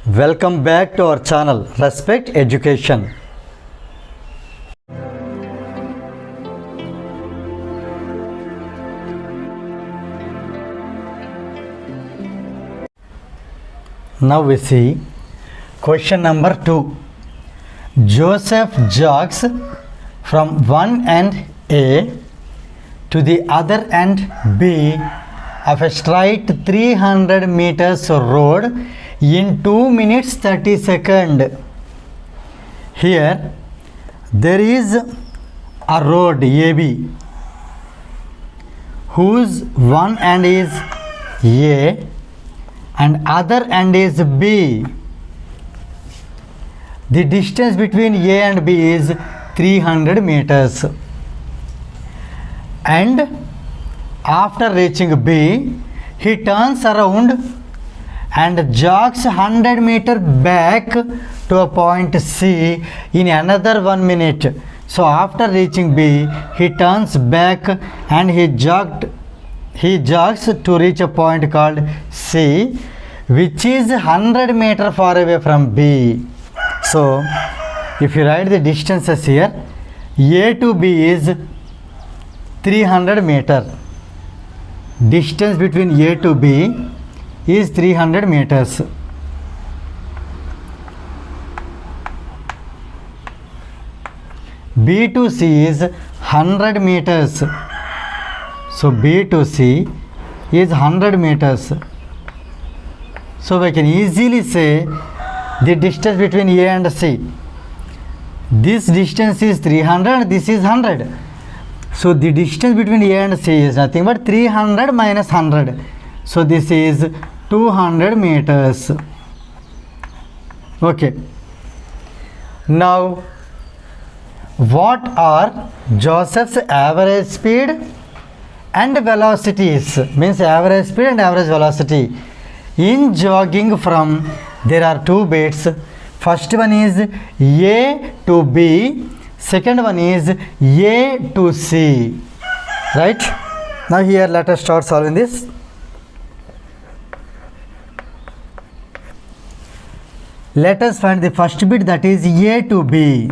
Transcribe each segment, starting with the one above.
Welcome back to our channel Respect Education. Now we see question number 2. Joseph jogs from one end A to the other end B of a straight 300 meters road in 2 minutes 30 seconds. Here there is a road AB whose one end is A and other end is B. The distance between A and B is 300 meters. And after reaching B, he turns around and jogs 100 meters back to a point C in another 1 minute. So after reaching B, he turns back and he jogs to reach a point called C, which is 100 meters far away from B. So if you write the distances here, A to B is 300 meters. Distance between A to B is 300 meters. B to C is 100 meters. So B to C is 100 meters. So we can easily say the distance between A and C. This distance is 300, this is 100. So the distance between A and C is nothing but 300 minus 100. So this is 200 meters. Okay. Now, what are Joseph's average speed and velocities? Means average speed and average velocity. In jogging from, there are two bits. First one is A to B. Second one is A to C. Right? Now here let us start solving this. Let us find the first bit, that is A to B,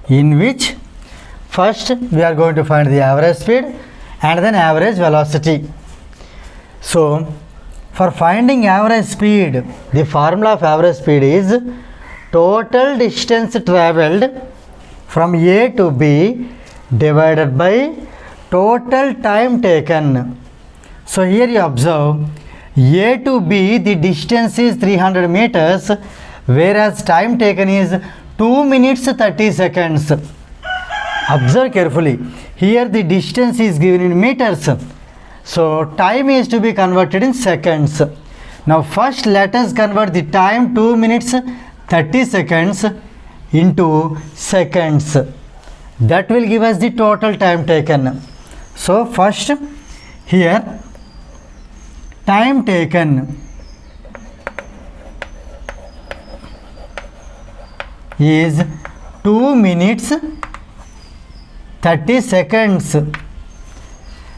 in which first we are going to find the average speed and then average velocity. So for finding average speed, the formula of average speed is total distance travelled from A to B divided by total time taken. So here you observe, A to B, the distance is 300 meters, whereas time taken is 2 minutes 30 seconds. Observe carefully. Here the distance is given in meters. So time is to be converted in seconds. Now first let us convert the time 2 minutes 30 seconds into seconds. That will give us the total time taken. So first here time taken is 2 minutes 30 seconds.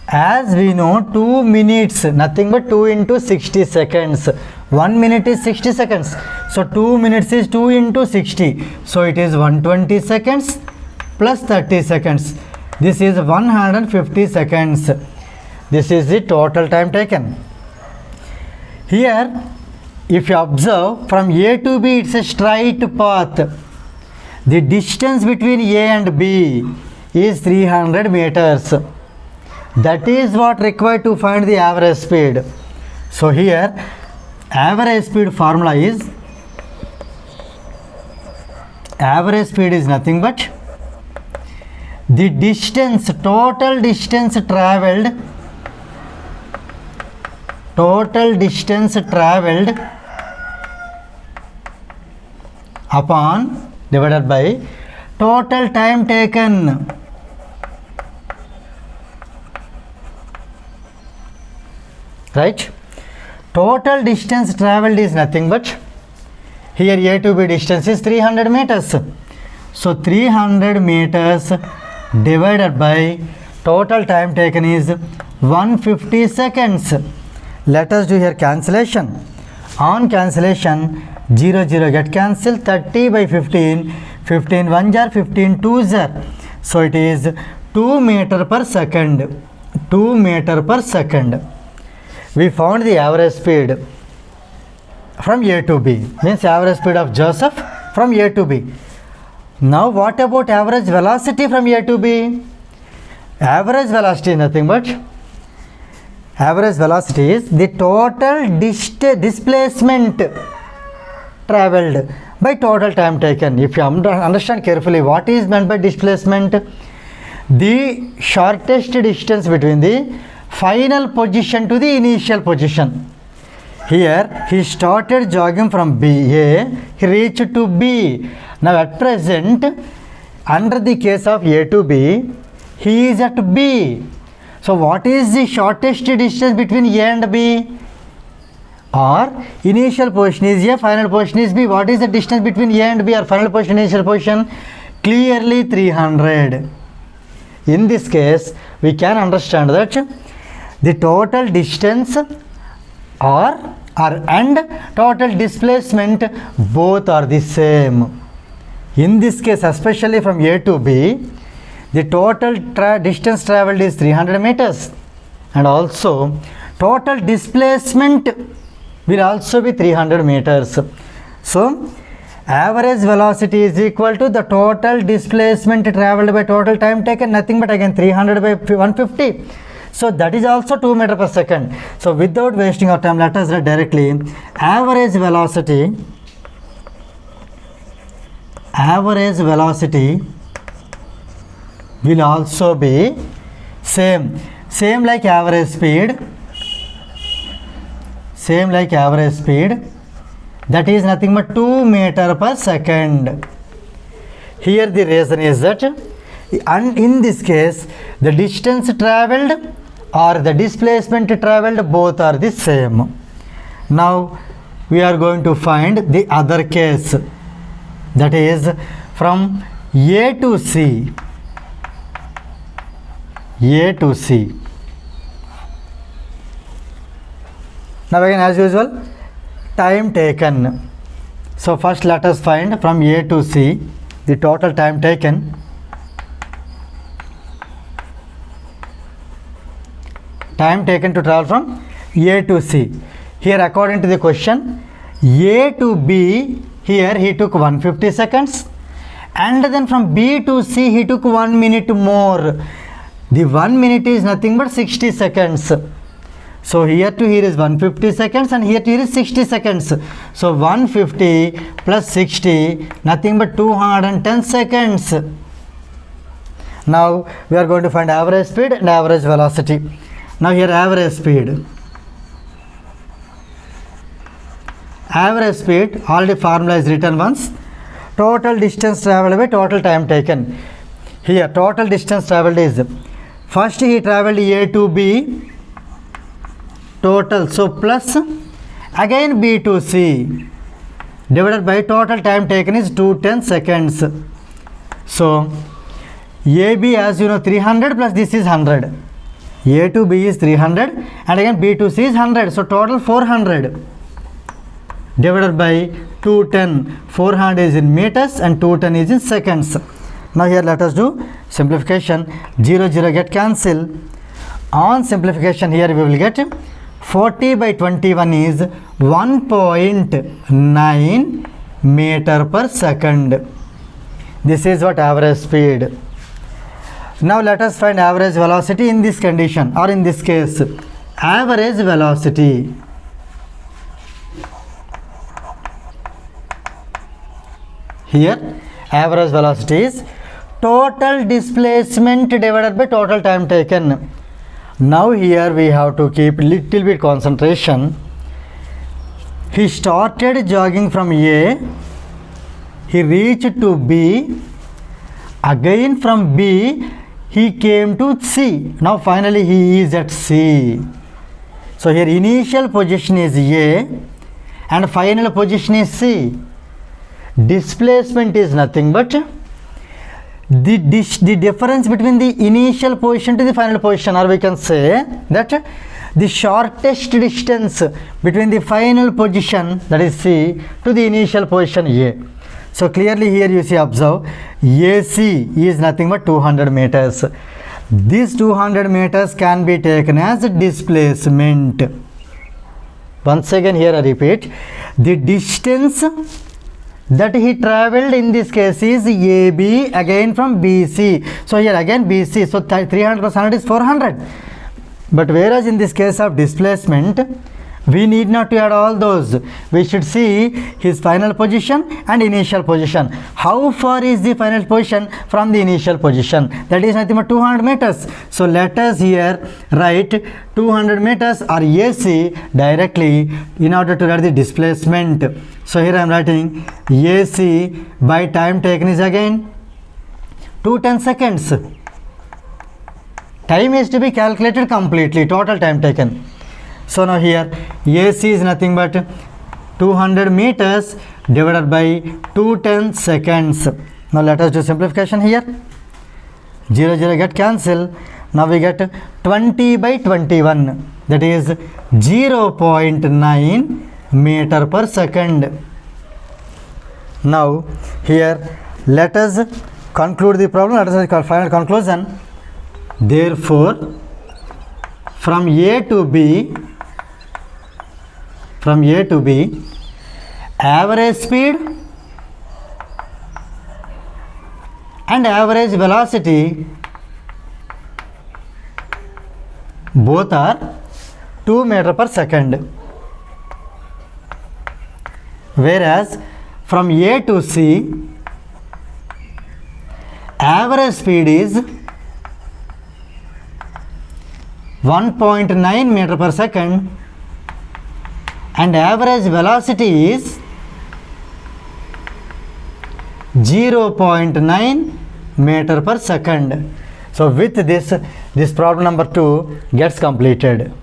As we know, 2 minutes, nothing but 2 into 60 seconds. 1 minute is 60 seconds. So 2 minutes is 2 into 60. So it is 120 seconds plus 30 seconds. This is 150 seconds. This is the total time taken. Here, if you observe, from A to B, it's a straight path. The distance between A and B is 300 meters. That is what required to find the average speed. So here, average speed formula is, average speed is nothing but the distance, total distance travelled upon divided by total time taken. Right? Total distance travelled is nothing but, here A to B distance is 300 meters. So 300 meters divided by total time taken is 150 seconds. Let us do here cancellation. On cancellation, 0 0 get cancelled, 30 by 15, 15 1s are 15 2s are. So it is 2 meter per second. 2 meter per second. We found the average speed from A to B, means average speed of Joseph from A to B. Now what about average velocity from A to B? Average velocity is nothing but average velocity is the total displacement traveled by total time taken. If you understand carefully what is meant by displacement, the shortest distance between the final position to the initial position. Here he started jogging from A, he reached to B. Now at present, under the case of A to B, he is at B. So what is the shortest distance between A and B? Or initial position is A, final position is B. What is the distance between A and B or final position, initial position? Clearly 300. In this case, we can understand that the total distance and total displacement both are the same. In this case, especially from A to B, the total distance traveled is 300 meters, and also total displacement will also be 300 meters. So average velocity is equal to the total displacement traveled by total time taken, nothing but again 300 by 150. So that is also 2 meter per second. So without wasting our time, let us write directly average velocity will also be same like average speed, that is nothing but 2 meter per second. Here the reason is that, and in this case the distance traveled or the displacement traveled both are the same. Now we are going to find the other case, that is from A to C. Now again, as usual, time taken. So first let us find from A to C the total time taken. Time taken to travel from A to C. Here according to the question, A to B, here he took 150 seconds, and then from B to C he took 1 minute more. The 1 minute is nothing but 60 seconds. So here to here is 150 seconds and here to here is 60 seconds. So 150 plus 60, nothing but 210 seconds. Now we are going to find average speed and average velocity. Now here average speed. Average speed, already formula is written once. Total distance travelled by total time taken. Here total distance travelled is, first he travelled A to B, total, so plus again B to C, divided by total time taken is 210 seconds. So AB, as you know, 300 plus this is 100. A to B is 300 and again B to C is 100. So total 400 divided by 210. 400 is in meters and 210 is in seconds. Now here let us do simplification. 0 0 get cancel. On simplification here we will get 40 by 21 is 1.9 meter per second. This is what average speed. Now let us find average velocity in this condition, or in this case average velocity. Here average velocity is total displacement divided by total time taken. Now here we have to keep little bit concentration. He started jogging from A, he reached to B, again from B he came to C. Now finally he is at C. So here initial position is A and final position is C. Displacement is nothing but the difference between the initial position to the final position, or we can say that the shortest distance between the final position, that is C, to the initial position A. So clearly here you see, observe, AC is nothing but 200 meters. This 200 meters can be taken as displacement. Once again here I repeat, the distance that he travelled in this case is AB, again from BC. So here again BC, so 300 plus 100 is 400. But whereas in this case of displacement, we need not to add all those. We should see his final position and initial position. How far is the final position from the initial position? That is nothing but 200 meters. So let us here write 200 meters or AC directly in order to write the displacement. So here I am writing AC by time taken is again 210 seconds. Time is to be calculated completely, total time taken. So now here AC is nothing but 200 meters divided by 210 seconds. Now let us do simplification here. 0 0 get cancel. Now we get 20 by 21, that is 0.9 meter per second. Now here let us conclude the problem. Let us call final conclusion. Therefore, from A to B, average speed and average velocity both are 2 meters per second. Whereas from A to C, average speed is 1.9 meter per second and average velocity is 0.9 meter per second. So with this problem number 2 gets completed.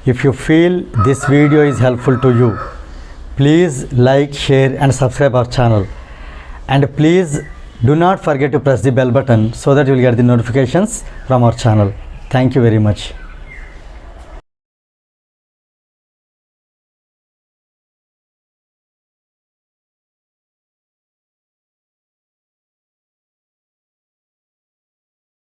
If you feel this video is helpful to you, please like, share and subscribe our channel. And please do not forget to press the bell button so that you will get the notifications from our channel. Thank you very much.